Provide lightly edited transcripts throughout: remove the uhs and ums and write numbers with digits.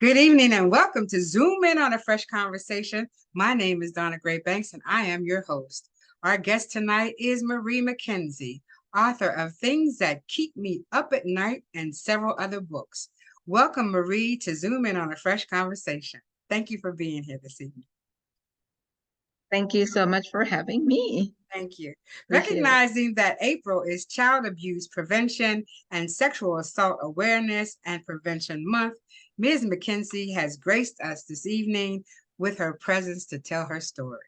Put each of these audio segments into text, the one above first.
Good evening and welcome to Zoom In on a Fresh Conversation. My name is Donna Banks and I am your host. Our guest tonight is Marie McKenzie, author of Things That Keep Me Up at Night and several other books. Welcome, Marie, to Zoom In on a Fresh Conversation. Thank you for being here this evening. Thank you so much for having me. Thank you. Appreciate it. Recognizing that April is Child Abuse Prevention and Sexual Assault Awareness and Prevention Month, Ms. McKenzie has graced us this evening with her presence to tell her story.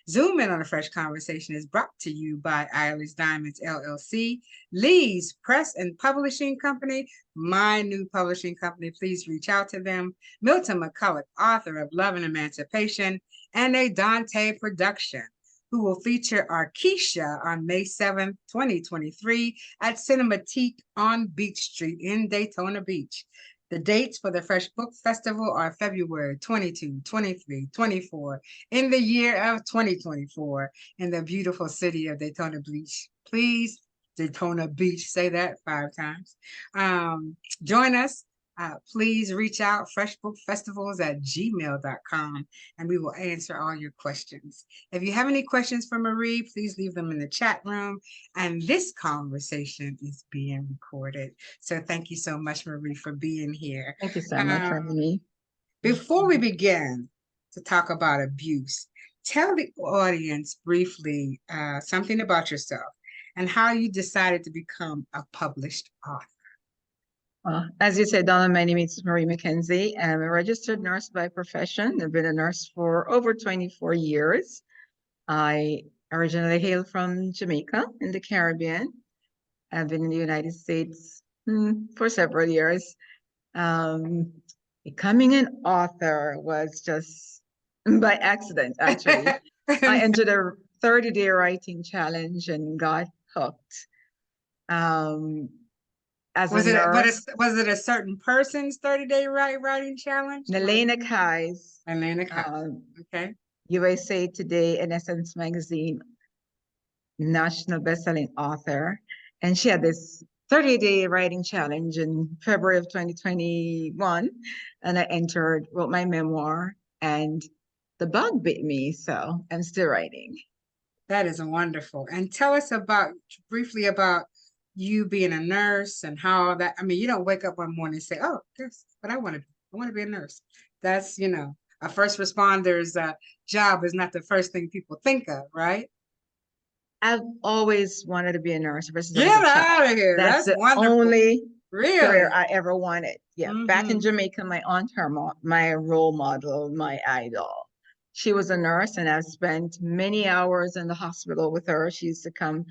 Zoom In on a Fresh Conversation is brought to you by Irish Diamonds LLC, Lee's Press and Publishing Company, my new publishing company. Please reach out to them. Milton McCulloch, author of Love and Emancipation, and a Dante production, who will feature Arkesha on May 7th, 2023 at Cinematique on Beach Street in Daytona Beach. The dates for the Fresh Book Festival are February 22, 23, 24 in the year of 2024 in the beautiful city of Daytona Beach. Please, Daytona Beach, say that 5 times. Join us. Please reach out, freshbookfestivals@gmail.com, and we will answer all your questions. If you have any questions for Marie, please leave them in the chat room. And this conversation is being recorded. So thank you so much, Marie, for being here. Thank you so much for having me. Before we begin to talk about abuse, tell the audience briefly something about yourself and how you decided to become a published author. As you said, Donna, my name is Marie McKenzie. I'm a registered nurse by profession. I've been a nurse for over 24 years. I originally hail from Jamaica in the Caribbean. I've been in the United States for several years. Becoming an author was just by accident, actually. I entered a 30-day writing challenge and got hooked. Was it a certain person's 30-day writing challenge? Nalena Kai's. Nalena Kai. Okay. USA Today and Essence Magazine national best-selling author. And she had this 30-day writing challenge in February of 2021. And I wrote my memoir, and the bug bit me. So I'm still writing. That is wonderful. And tell us briefly about you being a nurse and how that, you don't wake up one morning and say, oh, that's what I want to be. I want to be a nurse. That's, a first responder's job is not the first thing people think of, right? I've always wanted to be a nurse. Get out of here. That's the wonderful. Only really? career I ever wanted. Yeah. Back in Jamaica, my aunt, my role model, my idol. She was a nurse, and I've spent many hours in the hospital with her. She used to come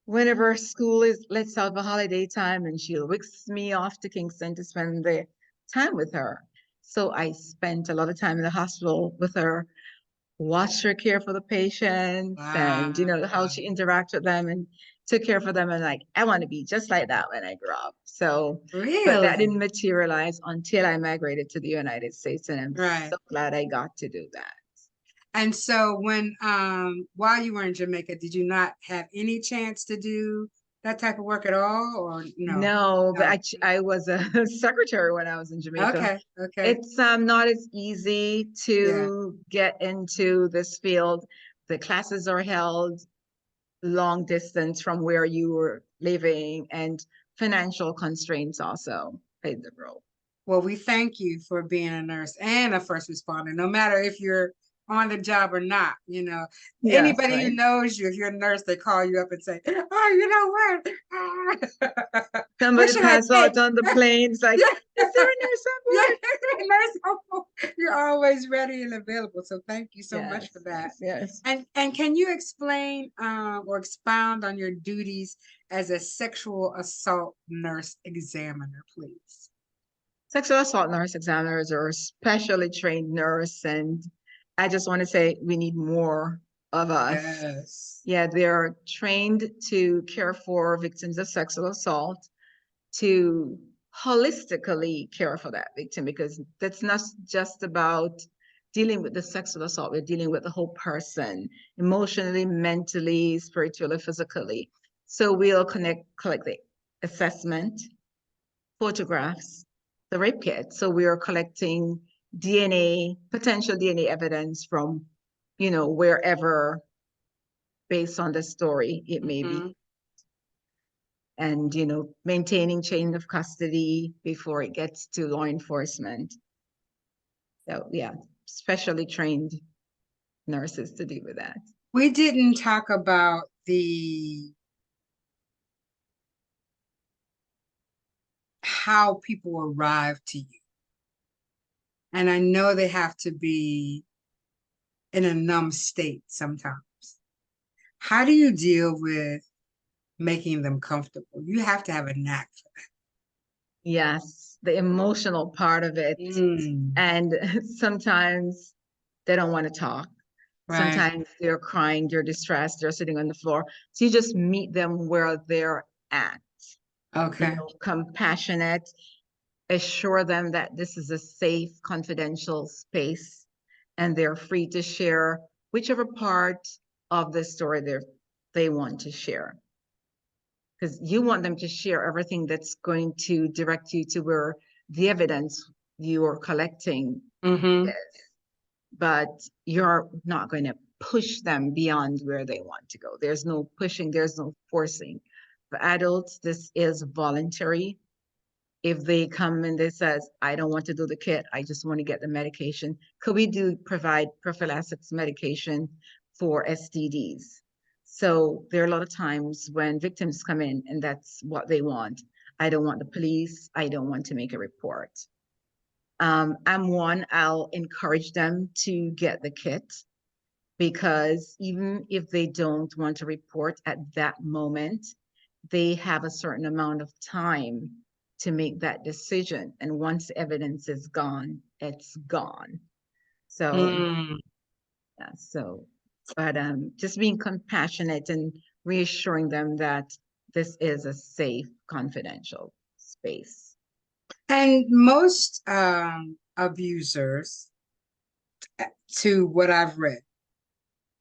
whenever school lets out for holiday time, and she'll whisk me off to Kingston to spend the time with her. So I spent a lot of time in the hospital with her, watched her care for the patients, and how she interacted with them and took care for them. And I want to be just like that when I grow up. So, but that didn't materialize until I migrated to the United States, and I'm so glad I got to do that. And so while you were in Jamaica, did you not have any chance to do that type of work at all, or no? No, but I was a secretary when I was in Jamaica. Okay. It's not as easy to get into this field. The classes are held long distance from where you were living, and financial constraints also played the role. Well, we thank you for being a nurse and a first responder, no matter if you're on the job or not. Anybody who knows you, if you're a nurse, they call you up and say, oh, you know what? Somebody pass out on the planes, like, is there a nurse on board? You're always ready and available. So thank you so much for that. Yes. And can you explain or expound on your duties as a sexual assault nurse examiner, please? Sexual assault nurse examiners are a specially trained nurse, and I just want to say we need more of us. Yes. Yeah, they're trained to care for victims of sexual assault, to holistically care for that victim, because that's not just about dealing with the sexual assault. We're dealing with the whole person, emotionally, mentally, spiritually, physically. So we'll collect the assessment, photographs, the rape kit. So we are collecting DNA, potential DNA evidence from, wherever, based on the story it may be. And, maintaining chain of custody before it gets to law enforcement. So yeah, specially trained nurses to deal with that. We didn't talk about how people arrive to you. And I know they have to be in a numb state sometimes. How do you deal with making them comfortable? You have to have a knack for that. Yes, the emotional part of it. And sometimes they don't want to talk. Right. Sometimes they're crying, they're distressed, they're sitting on the floor. So you just meet them where they're at. Okay. Compassionate, assure them that this is a safe, confidential space, and they're free to share whichever part of the story they want to share. Because you want them to share everything that's going to direct you to where the evidence you are collecting is. But you're not going to push them beyond where they want to go. There's no pushing, there's no forcing. For adults, this is voluntary. If they come and they says, I don't want to do the kit, I just want to get the medication. Could we provide prophylaxis medication for STDs? So there are a lot of times when victims come in and that's what they want. I don't want the police. I don't want to make a report. I'll encourage them to get the kit, because even if they don't want to report at that moment, they have a certain amount of time to make that decision. And once evidence is gone, it's gone. So, but just being compassionate and reassuring them that this is a safe, confidential space. And most abusers, to what I've read,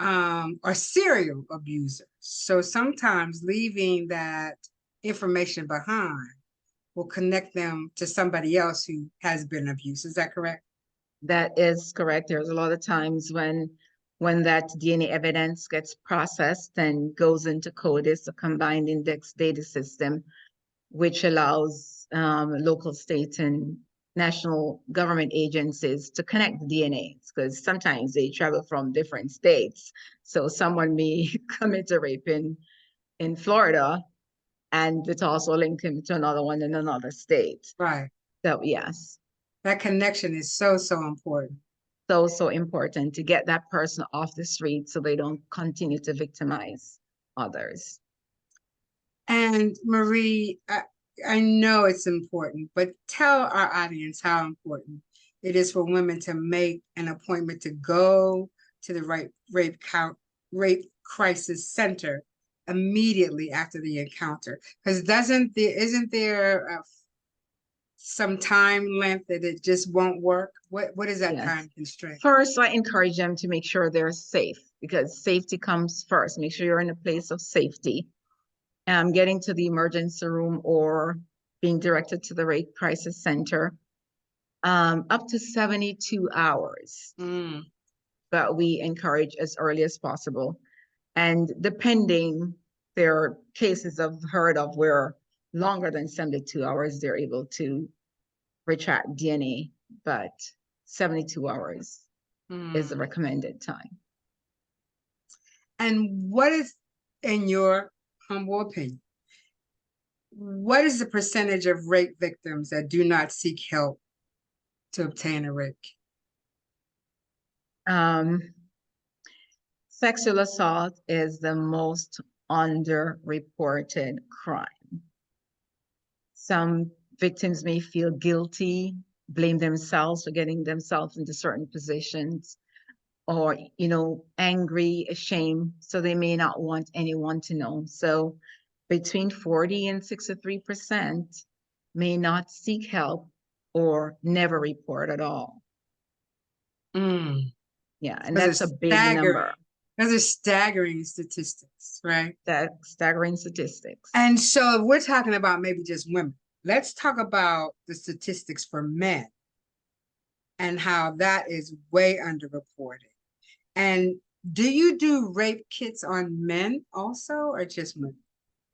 are serial abusers. So sometimes leaving that information behind will connect them to somebody else who has been abused. Is that correct? That is correct. There's a lot of times when that DNA evidence gets processed and goes into CODIS, a combined index data system, which allows local, state, and national government agencies to connect the DNAs, because sometimes they travel from different states. So someone may commit a rape in Florida, and it's also linked him to another one in another state. Right. So yes. That connection is so, so important. So important to get that person off the street so they don't continue to victimize others. And Marie, I know it's important, but tell our audience how important it is for women to make an appointment to go to the rape crisis center immediately after the encounter. Because isn't there some time length that it just won't work? What is that time constraint? First, I encourage them to make sure they're safe, because safety comes first. Make sure you're in a place of safety. Getting to the emergency room or being directed to the rape crisis center, up to 72 hours. But we encourage as early as possible. And depending, there are cases I've heard of where longer than 72 hours, they're able to retract DNA, but 72 hours is the recommended time. And what is, in your humble opinion, what is the percentage of rape victims that do not seek help to obtain a rape? Sexual assault is the most underreported crime. Some victims may feel guilty, blame themselves for getting themselves into certain positions, or, angry, ashamed, so they may not want anyone to know. So between 40 and 63% may not seek help or never report at all. Yeah, and that's a big number. Those are staggering statistics, right? Staggering statistics. And so if we're talking about maybe just women, let's talk about the statistics for men and how that is way underreported. And do you do rape kits on men also, or just women?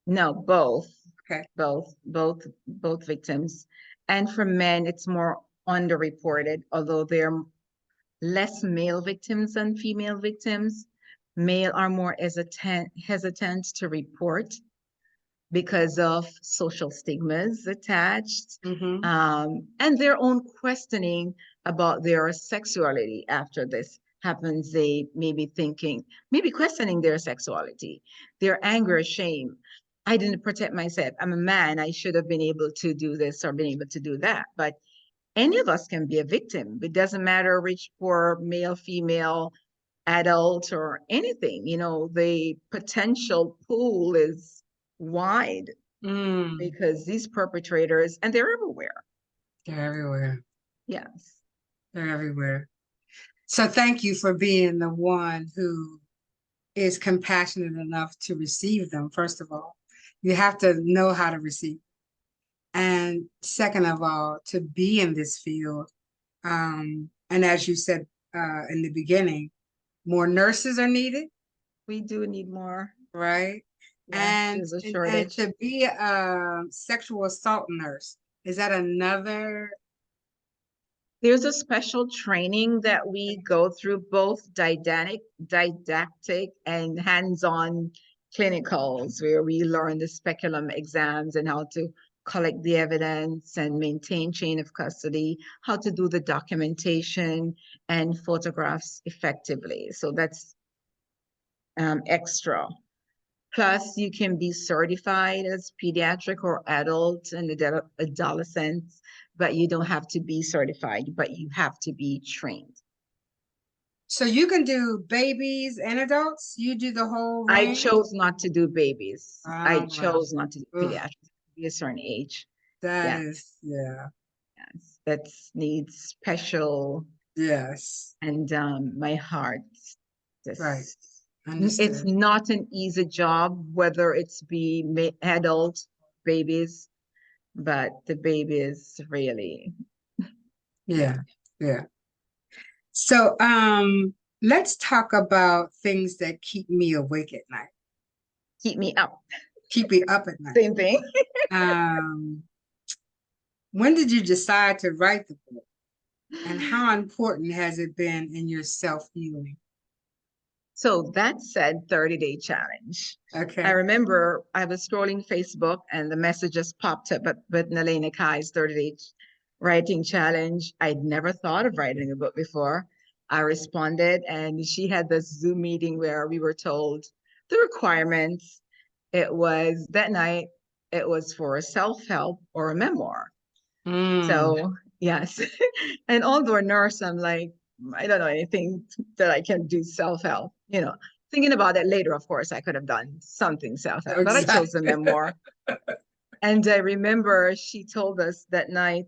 No, both, Okay. both victims. And for men, it's more underreported, although there are less male victims than female victims. Male are more hesitant to report because of social stigmas attached, Mm-hmm. and their own questioning about their sexuality after this happens. They may be thinking, maybe questioning their sexuality, their anger, shame. I didn't protect myself. I'm a man. I should have been able to do this or been able to do that. But any of us can be a victim. It doesn't matter rich, poor, male, female, adult, or anything. You know, the potential pool is wide Mm, because these perpetrators, and they're everywhere. they're everywhere. Yes. They're everywhere. So thank you for being the one who is compassionate enough to receive them, first of all. You have to know how to receive. And second of all, to be in this field. And as you said in the beginning, more nurses are needed, We do need more. right? Yes, there's a And shortage. to be a sexual assault nurse, is that another? There's a special training that we go through, both didactic and hands-on clinicals, where we learn the speculum exams and how to collect the evidence and maintain chain of custody, how to do the documentation and photographs effectively. So that's extra. Plus, you can be certified as pediatric or adult and adolescents, but you don't have to be certified, but you have to be trained. So you can do babies and adults. You do the whole I range. chose not to do babies. I Wow. chose not to do Ugh, pediatrics at a certain age. that Yeah, is, yeah, yes. That needs special, yes, and my heart right, just, it's understood. not an easy job, whether it's be adult babies, but the baby is really Yeah, yeah. So, let's talk about things that keep me awake at night, keep me up. keep me up at night. Same thing. Um, when did you decide to write the book, and how important has it been in your self-healing? So that said, 30-day challenge. I Okay. remember I was scrolling Facebook and the message just popped up with Nalena Kai's 30-day writing challenge. I'd never thought of writing a book before. I responded, and she had this Zoom meeting where we were told the requirements. It was that night, it was for a self-help or a memoir. Mm, So yes. And although a nurse, I'm like, I don't know anything that I can do self-help. Thinking about it later, of course, I could have done something self-help, but I chose the exactly. memoir. And I remember she told us that night,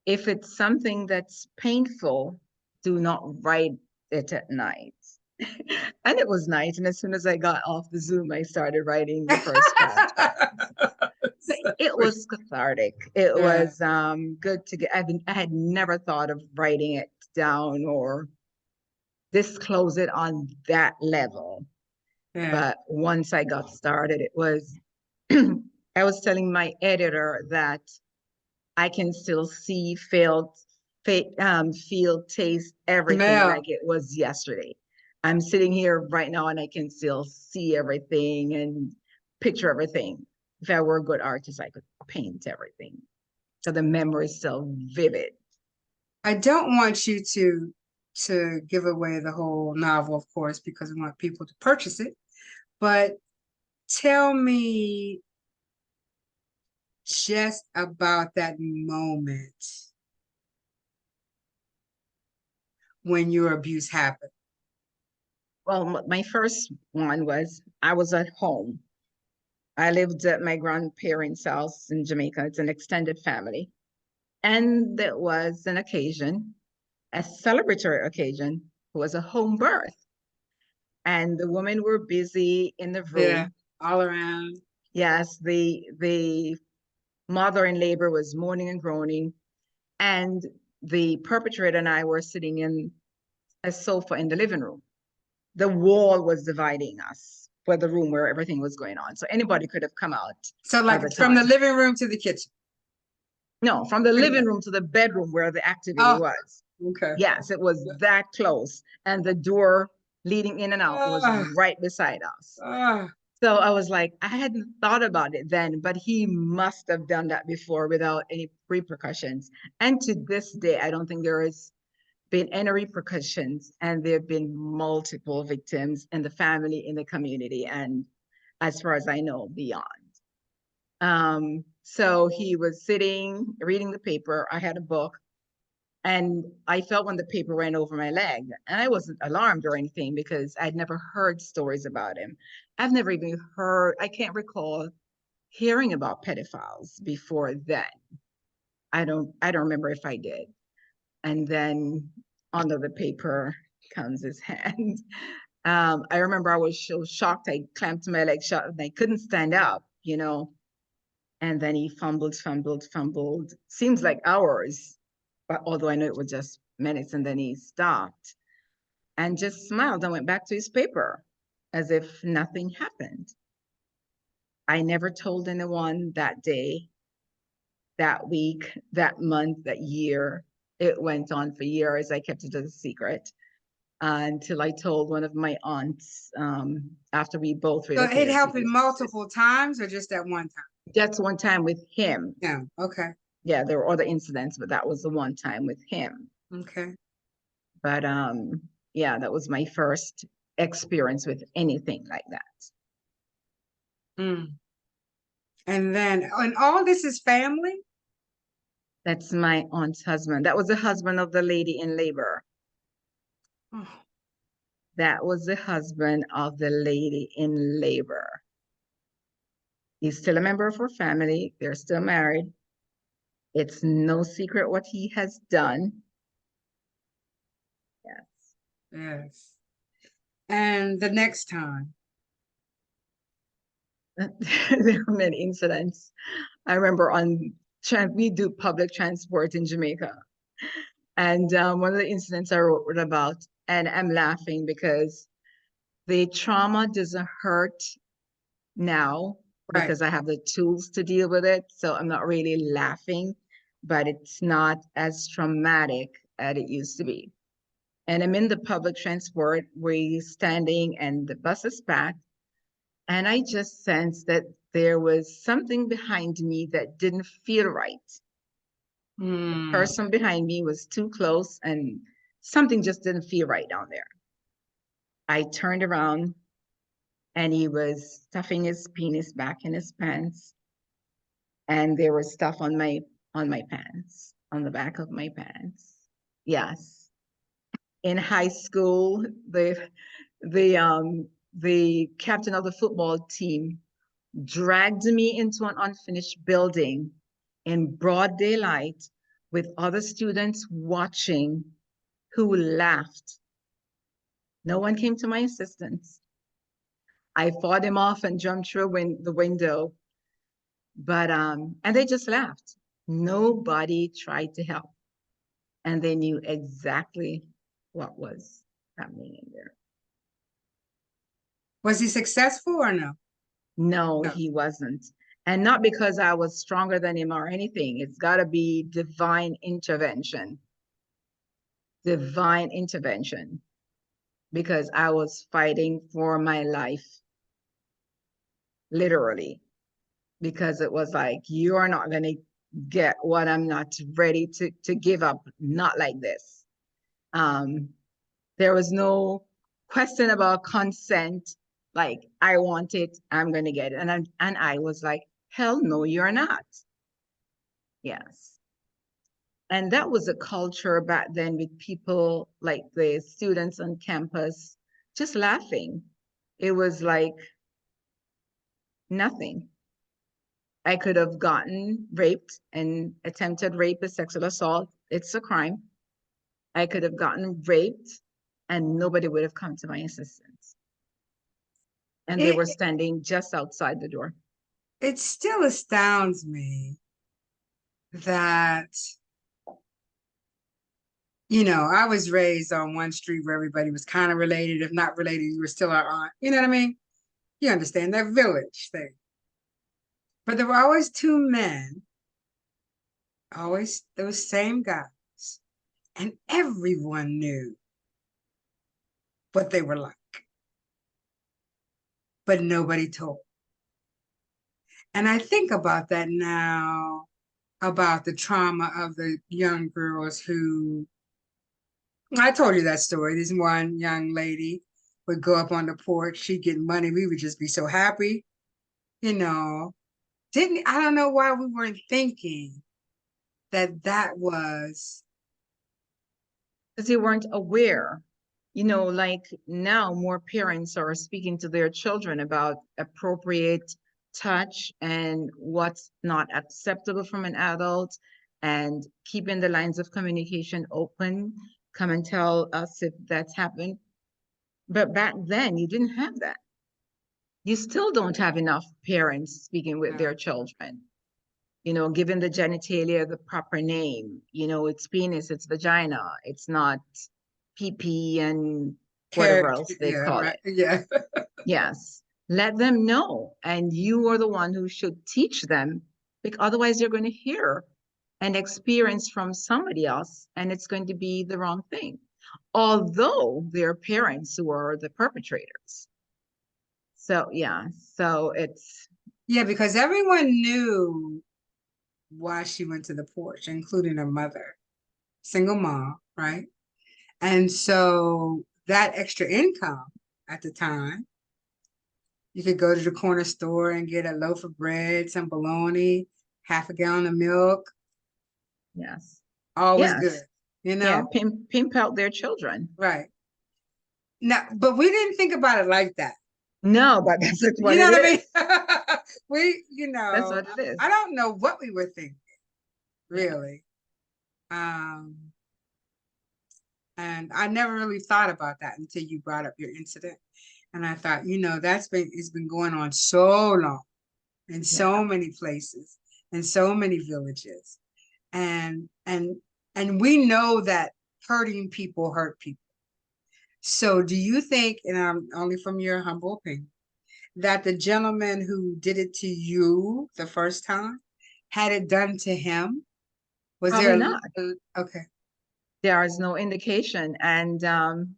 if it's something that's painful, do not write it at night. And it was night. And as soon as I got off the Zoom, I started writing the first chapter. It was cathartic. It Yeah, was good to get. I had never thought of writing it down or disclose it on that level. yeah. But once I got started, it was. I was telling my editor that I can still see, feel, taste everything Smell. like it was yesterday. I'm sitting here right now and I can still see everything and picture everything. If I were a good artist, I could paint everything. So the memory is still vivid. I don't want you to give away the whole novel, of course, because we want people to purchase it. But tell me just about that moment when your abuse happened. Well, my first one was I was at home. I lived at my grandparents' house in Jamaica. It's an extended family. And there was an occasion, a celebratory occasion, it was a home birth. And the women were busy in the Yeah, room. all around. Yes, the mother in labor was moaning and groaning, and the perpetrator and I were sitting in a sofa in the living room. The wall was dividing us for the room where everything was going on. So anybody could have come out. So at like the from the time. living room to the kitchen. No, from the living room to the bedroom where the activity Oh, was. okay. Yes, it was that close. And the door leading in and out was Ah, right beside us. ah. So I was like, I hadn't thought about it then, but he must have done that before without any repercussions. And to this day, I don't think there has been any repercussions. And there have been multiple victims in the family, in the community, and as far as I know, beyond. So he was sitting, reading the paper. I had a book, and I felt when the paper went over my leg. And I wasn't alarmed or anything because I'd never heard stories about him. I've never even heard, I can't recall hearing about pedophiles before then. I don't remember if I did. And then under the paper comes his hand. I remember I was so shocked. I clamped my leg shut and I couldn't stand up, you know. And then he fumbled. Seems like hours, but although I know it was just minutes, and then he stopped and just smiled and went back to his paper as if nothing happened. I never told anyone that day, that week, that month, that year. It went on for years. I kept it as a secret until I told one of my aunts after we both So it relocated to happened the multiple times or just at one time? Just one time with him. Yeah. Okay. Yeah, there were other incidents, but that was the one time with him. Okay. But yeah, that was my first experience with anything like that. Mm. And all this is family? That's my aunt's husband. That was the husband of the lady in labor. Oh. That was the husband of the lady in labor. He's still a member of her family. They're still married. It's no secret what he has done. Yes. Yes. And the next time? There are many incidents. I remember we do public transport in Jamaica. And one of the incidents I wrote about, and I'm laughing because the trauma doesn't hurt now Right. because I have the tools to deal with it. So I'm not really laughing, but it's not as traumatic as it used to be. And I'm in the public transport, we're standing and the bus is packed. And I just sensed that there was something behind me that didn't feel right. The person behind me was too close and something just didn't feel right down there. I turned around and he was stuffing his penis back in his pants. And there was stuff on my pants, on the back of my pants. Yes. In high school, the captain of the football team dragged me into an unfinished building in broad daylight with other students watching who laughed. No one came to my assistance. I fought him off and jumped through the window, but and they just laughed. Nobody tried to help, and they knew exactly what was happening in there. Was he successful or no? No, he wasn't. And not because I was stronger than him or anything. It's got to be divine intervention. Divine intervention. Because I was fighting for my life. Literally. Because it was like, you are not going to get what I'm not ready to give up. Not like this. There was no question about consent. Like, I want it, I'm going to get it. And I was like, hell no, you're not. Yes. And that was a culture back then with people like the students on campus just laughing. It was like nothing. I could have gotten raped, and attempted rape is sexual assault. It's a crime. I could have gotten raped and nobody would have come to my assistance. And they were standing just outside the door. It still astounds me that, you know, I was raised on one street where everybody was kind of related. If not related, you were still our aunt. You know what I mean? You understand that village thing. But there were always two men, always those same guys, and everyone knew what they were like, but nobody told. And I think about that now, about the trauma of the young girls who, I told you that story. This one young lady would go up on the porch, she'd get money, we would just be so happy, you know. I don't know why we weren't thinking that that was. Because they weren't aware. You know, like now more parents are speaking to their children about appropriate touch and what's not acceptable from an adult and keeping the lines of communication open. Come and tell us if that's happened. But back then, you didn't have that. You still don't have enough parents speaking with their children, you know, giving the genitalia the proper name. You know, it's penis, it's vagina, it's not pee and whatever else they Yeah, call right. it. Yeah. Yes. Let them know. And you are the one who should teach them, because otherwise they're going to hear and experience from somebody else, and it's going to be the wrong thing. Although their parents who are the perpetrators. So yeah, so it's Yeah, because everyone knew why she went to the porch, including her mother, single mom, right? And so that extra income at the time, you could go to the corner store and get a loaf of bread, some bologna, half a gallon of milk, yes. all was good, Yes. you Yeah, know? pimp out their children. Right. Now, but we didn't think about it like that. No, but that's just You what know it what I is. mean? We, That's what it I is. don't know what we were thinking, Yeah. really. Um, and I never really thought about that until you brought up your incident. And I thought, it's been going on so long in Yeah. so many places, in so many villages. And we know that hurting people hurt people. So do you think, and I'm only from your humble opinion, that the gentleman who did it to you the first time had it done to him? Was Probably there not. okay. There is no indication, and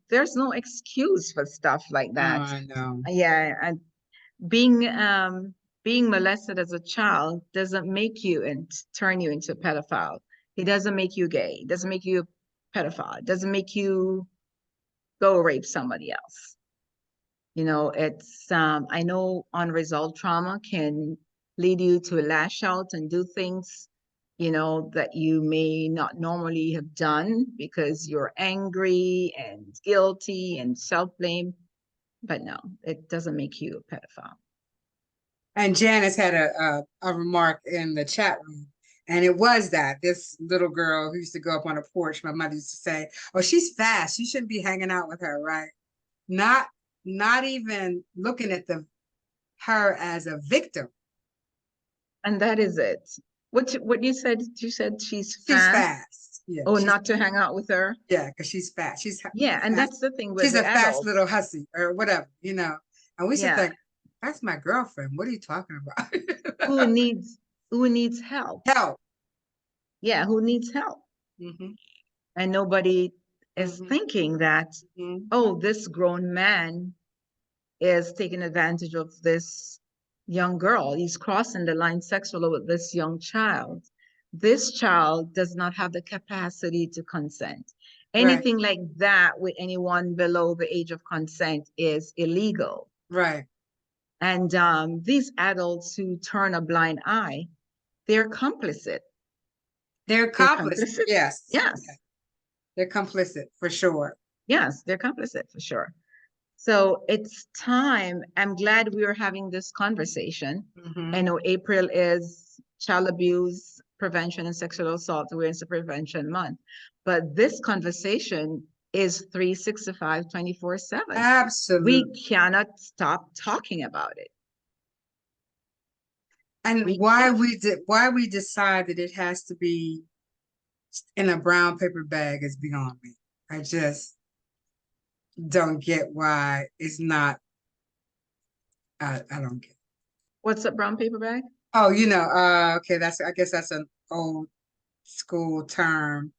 there's no excuse for stuff like Oh, that. I know. Yeah, and being being molested as a child doesn't make you and turn you into a pedophile. It doesn't make you gay. It doesn't make you a pedophile. It doesn't make you go rape somebody else. You know, it's I know unresolved trauma can lead you to lash out and do things, you know, that you may not normally have done because you're angry and guilty and self-blame. But no, it doesn't make you a pedophile. And Janice had a remark in the chat room, and it was that this little girl who used to go up on a porch, my mother used to say, "Oh, she's fast. You shouldn't be hanging out with her, right?" Not not even looking at her as a victim. And that is it. What you said she's She's fast. fast. Yeah, Oh, not to hang out with her. yeah, because she's fast. Yeah, and Fast. that's the thing with She's the a fast adults. little hussy or whatever, you know. And we should Yeah, think, that's my girlfriend. What are you talking about? who needs who needs help? Help. Yeah, who needs help? Hmm. And nobody is Hmm. thinking that, Hmm. oh, this grown man is taking advantage of this young girl. He's crossing the line sexually with this young child. This child does not have the capacity to consent. Right, Anything like that with anyone below the age of consent is illegal. right. And these adults who turn a blind eye, they're complicit. They're They're complicit. complicit. Yes. Yes. They're complicit for sure. Yes, they're complicit for sure. So it's time. I'm glad we are having this conversation. Hmm. I know April is Child Abuse Prevention and Sexual Assault Awareness and Prevention Month, but this conversation is 365, 24/7. We Absolutely. cannot stop talking about it. And We why we decide that it has to be in a brown paper bag is beyond me. I just don't get why it's not. I don't get. What's a brown paper bag? Oh, okay, I guess that's an old school term.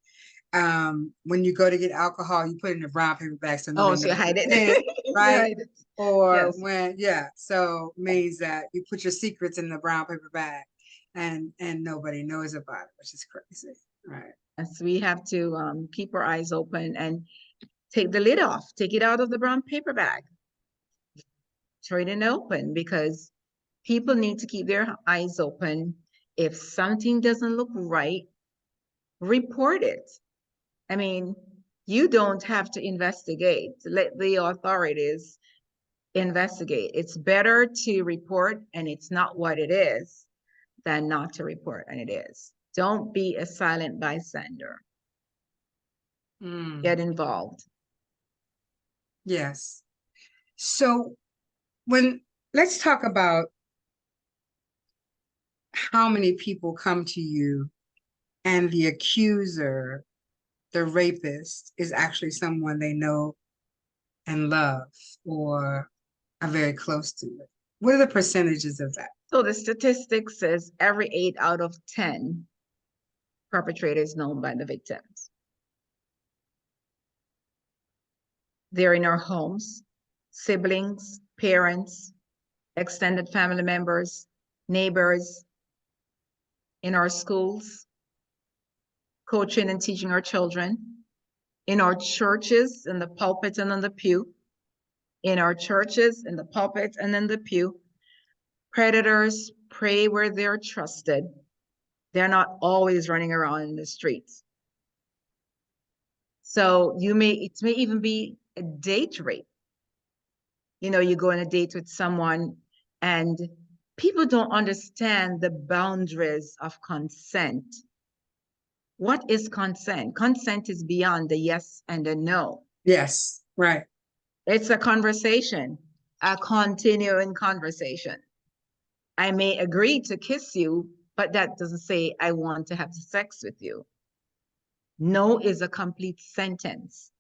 When you go to get alcohol, you put it in a brown paper bag so Oh, nobody so you knows hide what's in it, it. You right? hide it. Or Yes. so means that you put your secrets in the brown paper bag and nobody knows about it, which is crazy, right? Yes, we have to keep our eyes open and take the lid off, take it out of the brown paper bag, throw it in the open because people need to keep their eyes open. If something doesn't look right, report it. I mean, you don't have to investigate. Let the authorities investigate. It's better to report and it's not what it is than not to report and it is. Don't be a silent bystander. Mm, Get involved. yes. So when let's talk about how many people come to you and the accuser, the rapist, is actually someone they know and love or are very close to it. What are the percentages of that? So the statistics says every 8 out of 10 perpetrators known by the victims. They're in our homes, siblings, parents, extended family members, neighbors, in our schools, coaching and teaching our children, in our churches, in the pulpit and in the pew, in our churches, in the pulpit and in the pew. Predators prey where they're trusted. They're not always running around in the streets. So it may even be a date rape. You go on a date with someone and people don't understand the boundaries of consent. What is consent? Consent is beyond the yes and the no. Yes, right. It's a conversation, a continuing conversation. I may agree to kiss you, but that doesn't say I want to have sex with you. No is a complete sentence.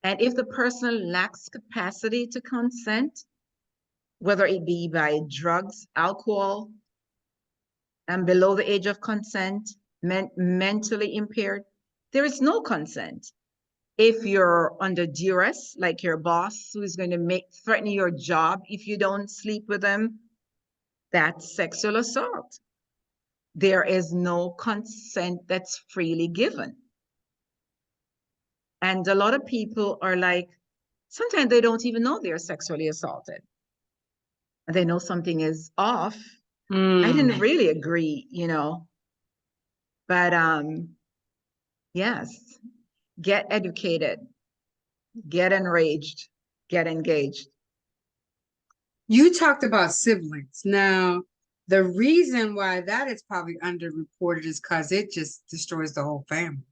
And if the person lacks capacity to consent, whether it be by drugs, alcohol, and below the age of consent, mentally impaired, there is no consent. If you're under duress, like your boss who is going to threaten your job if you don't sleep with them, that's sexual assault. There is no consent that's freely given. And a lot of people are like, sometimes they don't even know they're sexually assaulted. And they know something is off. I didn't really agree, but yes, get educated, get enraged, get engaged. You talked about siblings. Now, the reason why that is probably underreported is because it just destroys the whole family,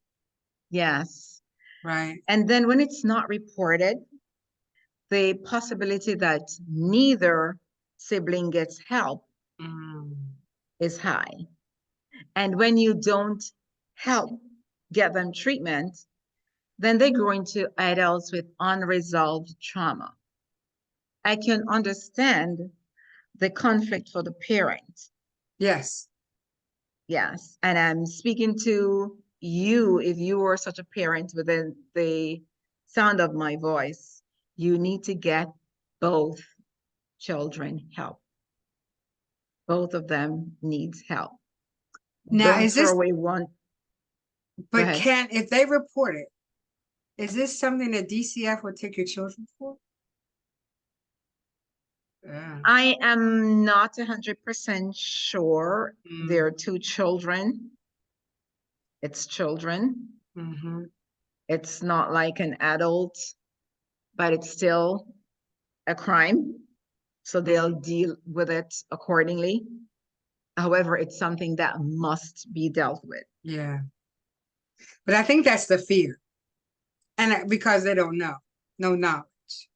Yes. right? And then when it's not reported, the possibility that neither sibling gets help is high. And when you don't help get them treatment, then they grow into adults with unresolved trauma. I can understand the conflict for the parent. Yes. Yes. And I'm speaking to you, if you were such a parent within the sound of my voice, you need to get both children help. Both of them needs help. Now, Don't is throw this, away one. Go but ahead. if they report it, is this something that DCF would take your children for? Yeah. I am not 100% sure. There are two children. It's children. Mm-hmm. It's not like an adult, but it's still a crime. So they'll deal with it accordingly. However, it's something that must be dealt with. Yeah. But I think that's the fear. And because they don't know, no knowledge,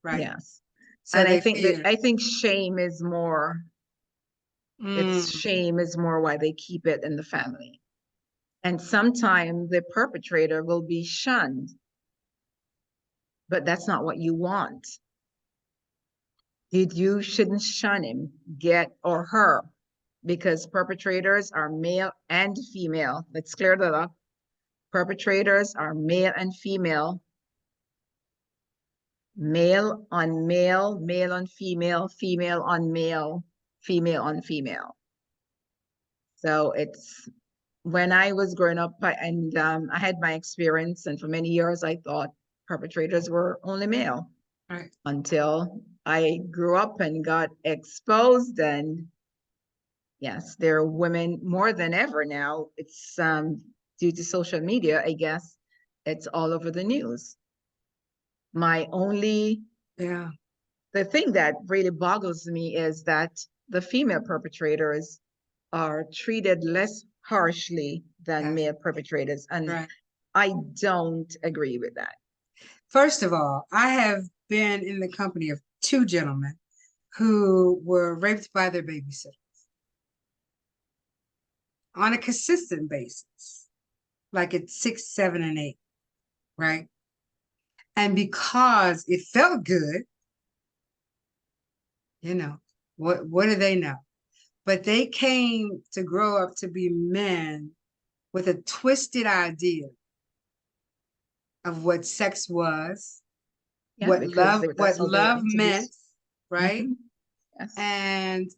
right? Yes. So And they fear. I think shame is more It's shame is more why they keep it in the family. And sometimes the perpetrator will be shunned, but that's not what you want. You shouldn't shun him, or her, because perpetrators are male and female. Let's clear that up. Perpetrators are male and female, male on male, male on female, female on male, female on female. So it's when I was growing up, I had my experience, and for many years I thought perpetrators were only male. Right. Until I grew up and got exposed, and yes, there are women more than ever now. It's due to social media, I guess. It's all over the news. The thing that really boggles me is that the female perpetrators are treated less harshly than male perpetrators. And I don't agree with that. First of all, I have been in the company of 2 gentlemen who were raped by their babysitters on a consistent basis, like at 6, 7, and 8, right? And because it felt good, you know, what do they know? But they came to grow up to be men with a twisted idea of what sex was, what love meant, right? Yes. And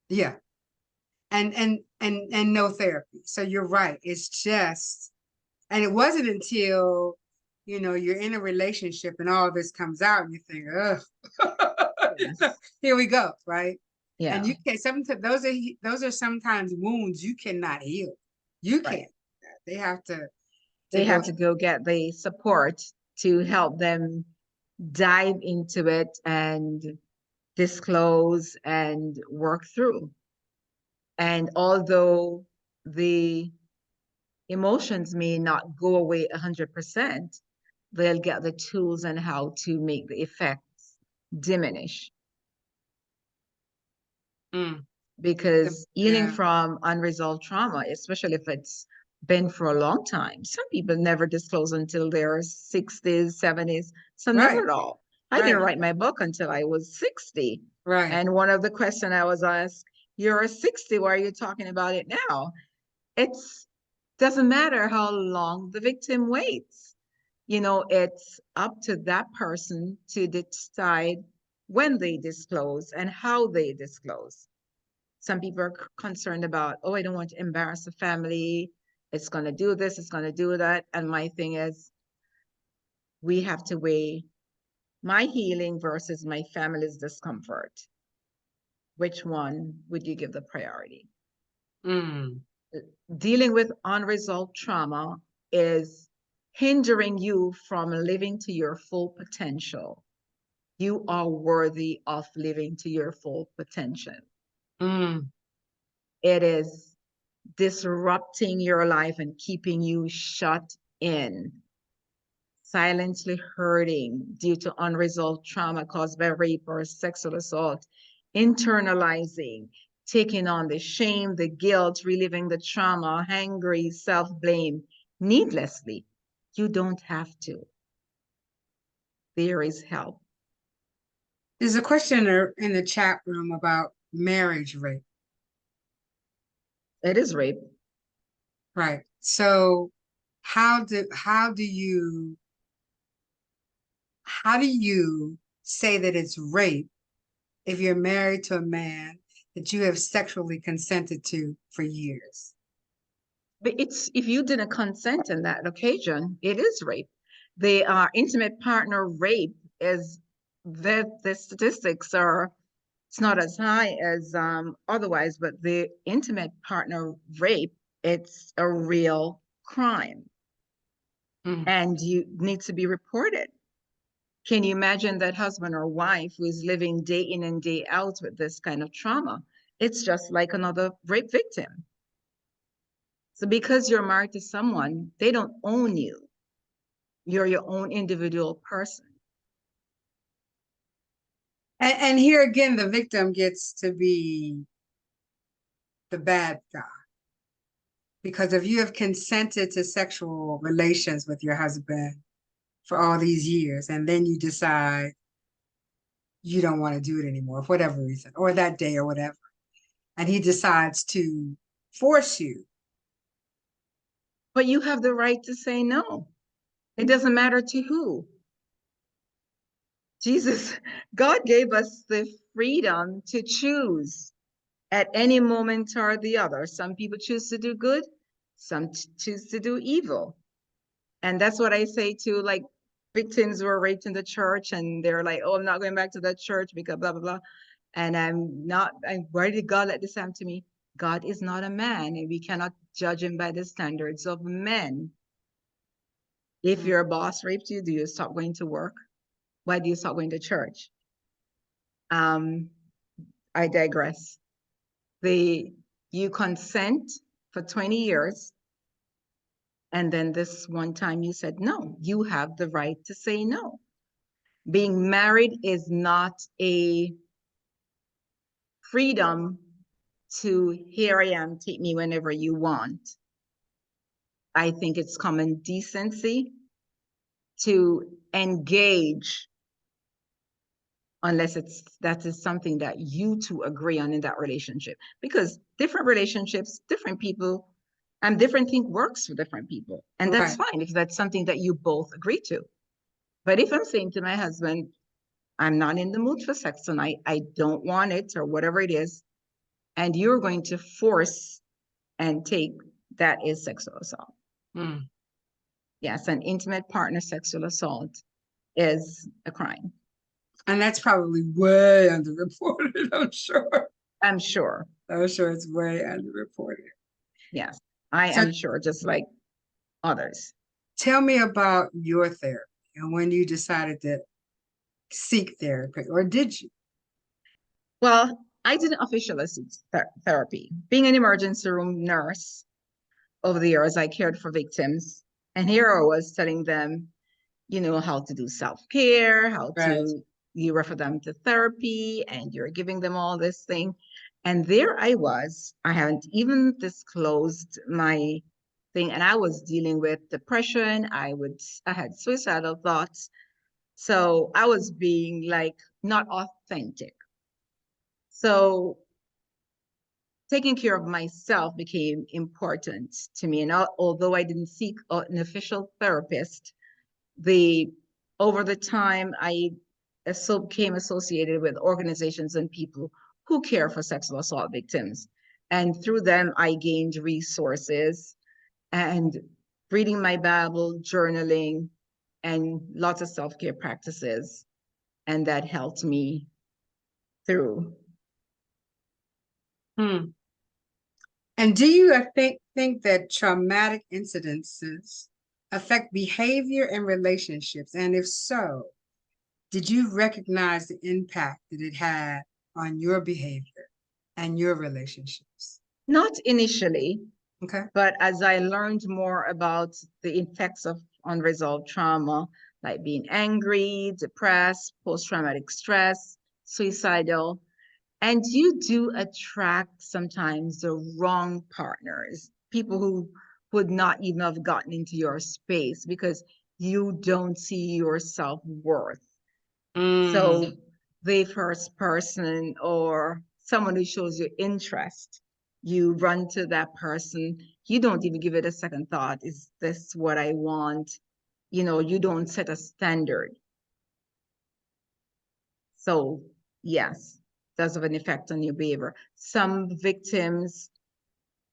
yeah. And no therapy. So you're right. It's just, and it wasn't until, you're in a relationship and all this comes out and you think, ugh, here we go, right? Yeah. And you can't, sometimes those are sometimes wounds you cannot heal. You can't. They have to go get the support to help them dive into it and disclose and work through. And although the emotions may not go away 100%, they'll get the tools on how to make the effects diminish. Because healing from unresolved trauma, especially if it's been for a long time, some people never disclose until their 60s, 70s, some never at all. I didn't write my book until I was 60. Right. And one of the questions I was asked, you're 60, why are you talking about it now? It doesn't matter how long the victim waits. It's up to that person to decide when they disclose and how they disclose. Some people are concerned about, oh, I don't want to embarrass the family. It's going to do this, it's going to do that. And my thing is, we have to weigh my healing versus my family's discomfort. Which one would you give the priority? Dealing with unresolved trauma is hindering you from living to your full potential. You are worthy of living to your full potential. It is disrupting your life and keeping you shut in, silently hurting due to unresolved trauma caused by rape or sexual assault, internalizing, taking on the shame, the guilt, reliving the trauma, angry, self-blame needlessly. You don't have to. There is help. There's a question in the chat room about marriage rape. It is rape. Right. So how do you say that it's rape if you're married to a man that you have sexually consented to for years? But if you didn't consent in that occasion, it is rape. The intimate partner rape is the statistics are, it's not as high as otherwise, but the intimate partner rape, it's a real crime. And you need to be reported. Can you imagine that husband or wife who is living day in and day out with this kind of trauma? It's just like another rape victim. So because you're married to someone, they don't own you. You're your own individual person. And here again, the victim gets to be the bad guy. Because if you have consented to sexual relations with your husband for all these years, and then you decide you don't want to do it anymore for whatever reason, or that day or whatever, and he decides to force you. But you have the right to say no. It doesn't matter to who. Jesus, God gave us the freedom to choose at any moment or the other. Some people choose to do good, some choose to do evil. And that's what I say to like victims who were raped in the church and they're like, oh, I'm not going back to that church because blah, blah, blah. And why did God let this happen to me? God is not a man and we cannot judge him by the standards of men. If your boss raped you, do you stop going to work? Why do you stop going to church? I digress. You consent for 20 years. And then this one time you said, no, you have the right to say no. Being married is not a freedom to here I am, take me whenever you want. I think it's common decency to engage unless that is something that you two agree on in that relationship. Because different relationships, different people, and different thing works for different people. And that's fine if that's something that you both agree to. But if I'm saying to my husband, I'm not in the mood for sex tonight, I don't want it or whatever it is, and you're going to force and take, that is sexual assault. Yes, an intimate partner sexual assault is a crime. And that's probably way underreported, I'm sure. I'm sure. I'm sure it's way underreported. Yes, I am sure, just like others. Tell me about your therapy and when you decided to seek therapy, or did you? Well, I didn't officially seek therapy. Being an emergency room nurse over the years, I cared for victims. And here I was telling them, you know, how to do self-care, how to, you refer them to therapy, and you're giving them all this thing. And there I was, I hadn't even disclosed my thing, and I was dealing with depression. I had suicidal thoughts. So I was being like not authentic. So taking care of myself became important to me. And although I didn't seek an official therapist, over the time I became associated with organizations and people who care for sexual assault victims. And through them, I gained resources and reading my Bible, journaling, and lots of self-care practices. And that helped me through. And do you think that traumatic incidences affect behavior and relationships? And if so, did you recognize the impact that it had on your behavior and your relationships? Not initially. Okay. But as I learned more about the effects of unresolved trauma, like being angry, depressed, post-traumatic stress, suicidal, and you do attract sometimes the wrong partners, people who would not even have gotten into your space because you don't see your self-worth. So the first person or someone who shows you interest, you run to that person. You don't even give it a second thought. Is this what I want? You know, you don't set a standard. So yes, does have an effect on your behavior. Some victims,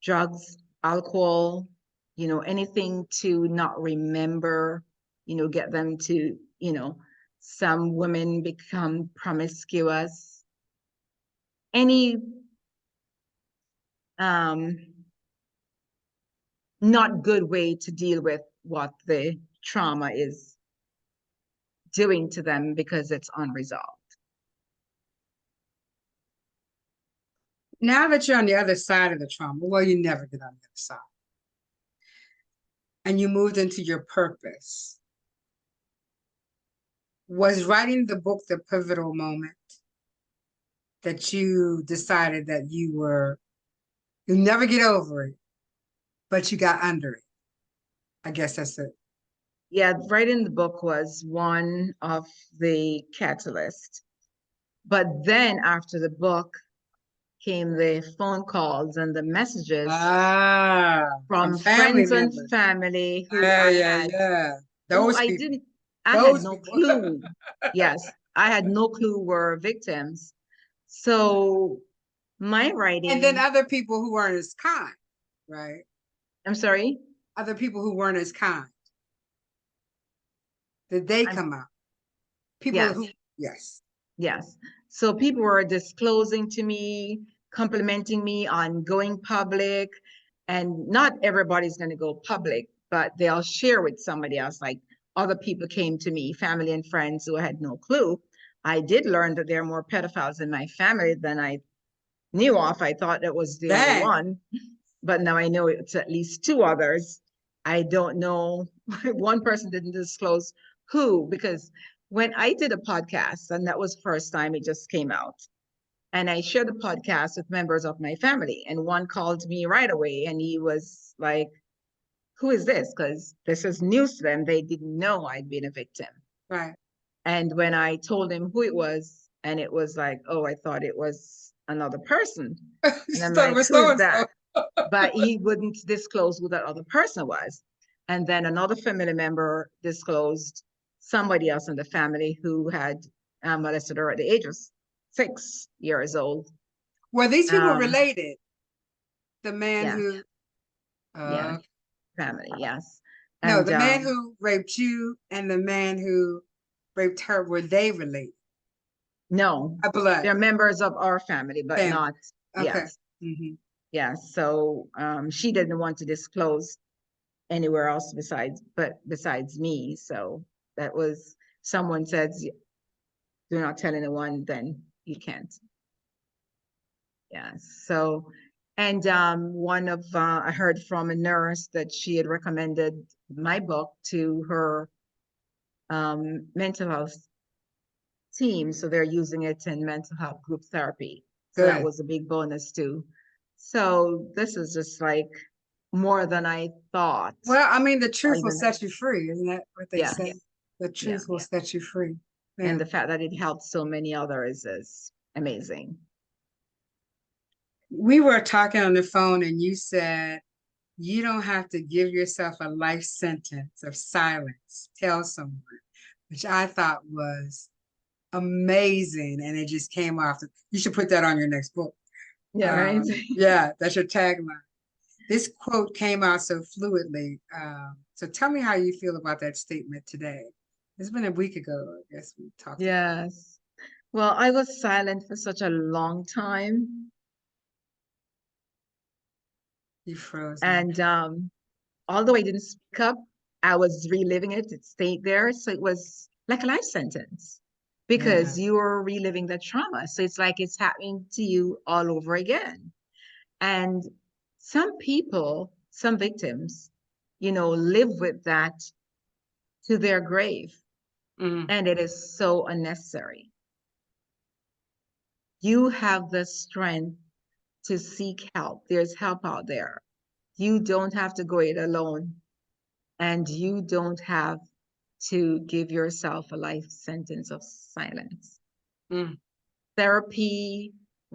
drugs, alcohol, you know, anything to not remember, you know, get them to, you know, some women become promiscuous. Any not good way to deal with what the trauma is doing to them because it's unresolved. Now that you're on the other side of the trauma, well, you never get on the other side, and you moved into your purpose, was writing the book the pivotal moment? that you decided that you'll never get over it, but you got under it? I guess that's it. Yeah, writing the book was one of the catalysts. But then after the book came the phone calls and the messages From from family friends and members. family Yeah, yeah, yeah. who Those people. I had Those no people. clue. Yes, I had no clue were victims. So my And then writing, other people who weren't as kind, right? I'm sorry. Other people who weren't as kind. Did they I'm come out? People yes. who, yes. Yes. So people were disclosing to me, complimenting me on going public. And not everybody's going to go public, but they'll share with somebody else. Like other people came to me, family and friends who had no clue. I did learn that there are more pedophiles in my family than I knew of. I thought it was the only That. one, but now I know it's at least two others. I don't know. One person didn't disclose who, because when I did a podcast, and that was the first time it just came out, and I shared the podcast with members of my family, and one called me right away, and he was like, "Who is this?" Because this is news to them. They didn't know I'd been a victim. Right. And when I told him who it was, and it was like, "Oh, I thought it was another person," and She I'm thought it like, was "Who so is and that?" so. But he wouldn't disclose who that other person was. And then another family member disclosed somebody else in the family who had molested her at the age of 6 years old. Were these people Um, related? The man yes, who, yeah, uh, family, yes. no, And the man who raped you and the man who raped her, were they related? no, A blood they're members of our family, but family. not, Okay. yes, Hmm. yes. So she didn't want to disclose anywhere else besides me. So that was someone said, do not tell anyone, then you can't. Yeah. So, and one of I heard from a nurse that she had recommended my book to her mental health team, so they're using it in mental health group therapy. So that Good. was a big bonus too. So this is just like more than I thought. Well, I mean, the Or truth will even set you free, isn't that what they yeah, say? The yeah. truth will set you free. And Yeah. the fact that it helped so many others is amazing. We were talking on the phone and you said you don't have to give yourself a life sentence of silence. Tell someone, which I thought was amazing. And it just came off. You should put that on your next book. Yeah, right. Yeah, that's your tagline. This quote came out so fluidly. So tell me how you feel about that statement today. It's been a week ago, I guess we talked about it. Yes. Well, I was silent for such a long time. You froze me. And although I didn't speak up, I was reliving it. It stayed there. So it was like a life sentence Yeah. because you were reliving the trauma. So it's like it's happening to you all over again. And some people, some victims, live with that to their grave. Mm. And it is so unnecessary. You have the strength to seek help. There's help out there. You don't have to go it alone, and you don't have to give yourself a life sentence of silence. Mm. Therapy,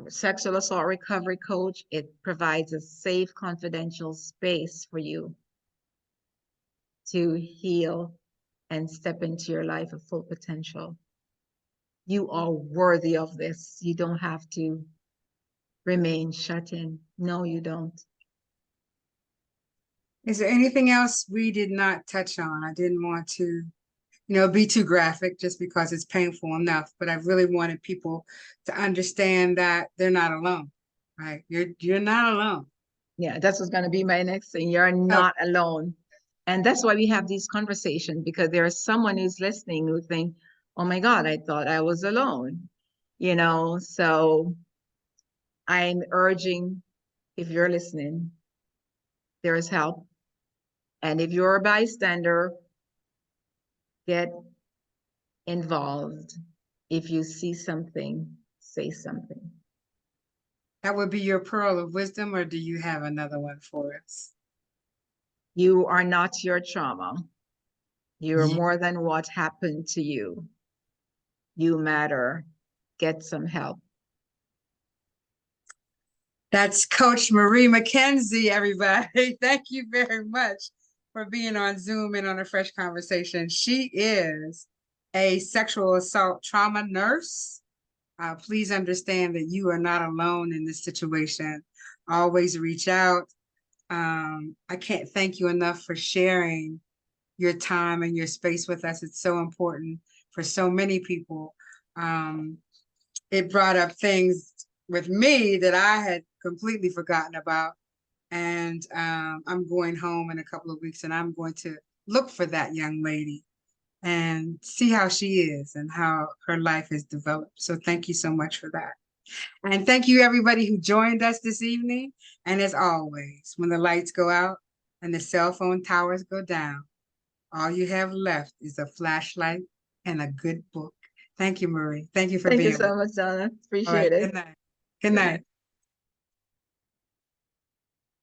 sexual assault recovery coach, it provides a safe, confidential space for you to heal and step into your life of full potential. You are worthy of this. You don't have to remain shut in. No, you don't. Is there anything else we did not touch on? I didn't want to, be too graphic just because it's painful enough, but I really wanted people to understand that they're not alone, right? You're not alone. Yeah, that's what's going to be my next thing. You're Oh, not alone. And that's why we have these conversations, because there is someone who's listening who think, oh my God, I thought I was alone. So I'm urging, if you're listening, there is help. And if you're a bystander, get involved. If you see something, say something. That would be your pearl of wisdom, or do you have another one for us? You are not your trauma. You're Yeah. more than what happened to you. You matter. Get some help. That's Coach Marie McKenzie, everybody. Thank you very much for being on Zoom and on a Fresh Conversation. She is a sexual assault trauma nurse. Please understand that you are not alone in this situation. Always reach out. I can't thank you enough for sharing your time and your space with us. It's so important for so many people. It brought up things with me that I had completely forgotten about. And I'm going home in a couple of weeks and I'm going to look for that young lady and see how she is and how her life has developed. So thank you so much for that. And thank you everybody who joined us this evening. And as always, when the lights go out and the cell phone towers go down, all you have left is a flashlight and a good book. Thank you, Marie. Thank you for Thank you being with so us. much, Donna. All Appreciate right. it. Good night. Good Good night. night.